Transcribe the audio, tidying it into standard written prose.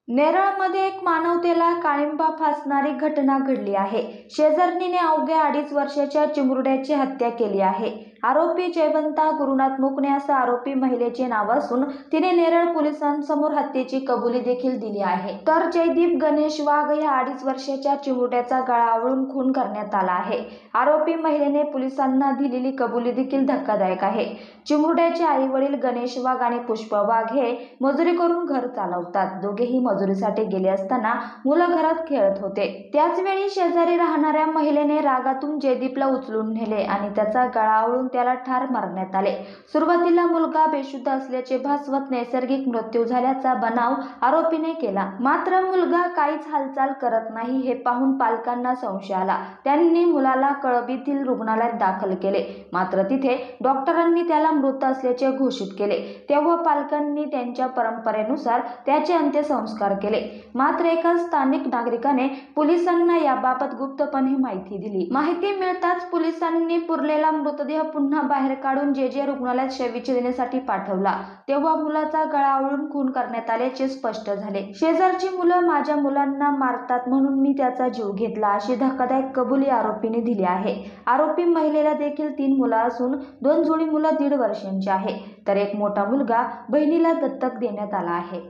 नेरळमध्ये एक मानवतेला काळिंबा फासणारी घटना घडली आहे। शेजारणीने अवघ्या 2.5 वर्षाच्या चिमुरड्याची हत्या केली आहे। आरोपी जयवंता गुरुनाथ मुकणे असं आरोपी महिलेचे नाव असून तिने नेरळ पोलिसांसमोर हत्येची कबुली देखील दिली आहे। तर जयदीप गणेश वाघ या 2.5 वर्षाच्या चिमुरड्याचा गळा आवळून खून करण्यात आला आहे। आरोपी महिलेने पोलिसांना दिलेली कबुली देखील धक्कादायक आहे। चिमुरड्याचे आई वडील गणेश वाघ आणि पुष्पा वाघ हे मजुरी करून घर चालवतात। दोघेही मजुरीसाठी गेले असताना मुलं घरात खेळत होते। त्याच वेळी शेजारी राहणाऱ्या महिलेने रागातून जयदीपला उचलून नेले आणि त्याचा गळा आवळून त्याला ठार मारण्यात आले। सुरुवातीला मुलगा बेशुद्ध असल्याचे भासवत नैसर्गिक मृत्यू झाल्याचा बनाव आरोपीने केला। मात्र मुलगा काहीच हालचाल करत नाही हे पाहून पालकांना संशय आला। त्यांनी मुलाला कळंबीतील रुग्णालयात दाखल केले। मात्र तिथे डॉक्टरांनी त्याला मृत असल्याचे घोषित केले। तेव्हा पालकांनी त्यांच्या परंपरेनुसार त्याचे अंत्यसंस्कार केले। मात्र एका स्थानिक नागरिकाने पोलिसांना याबाबत गुप्तपणे माहिती दिली। माहिती मिळताच पोलिसांनी पुरलेला मृतदेह पुन्हा बाहेर काढून जे रुग्णालयात शवविच्छेदनासाठी पाठवला। तेव्हा मुलाचा गळा आवळून खून करण्यात आल्याचे स्पष्ट झाले। शेजारची मुलं माझ्या मुलांना मारतात म्हणून मी त्याचा जीव घेतला अशी धक्कादायक कबुली आरोपीने दिली आहे। आरोपी महिलेला देखील 3 मुलं असून 2 जुळी मुलं 1.5 वर्षांची आहे, तर एक मोठा मुलगा बहिणीला दत्तक देण्यात आला आहे।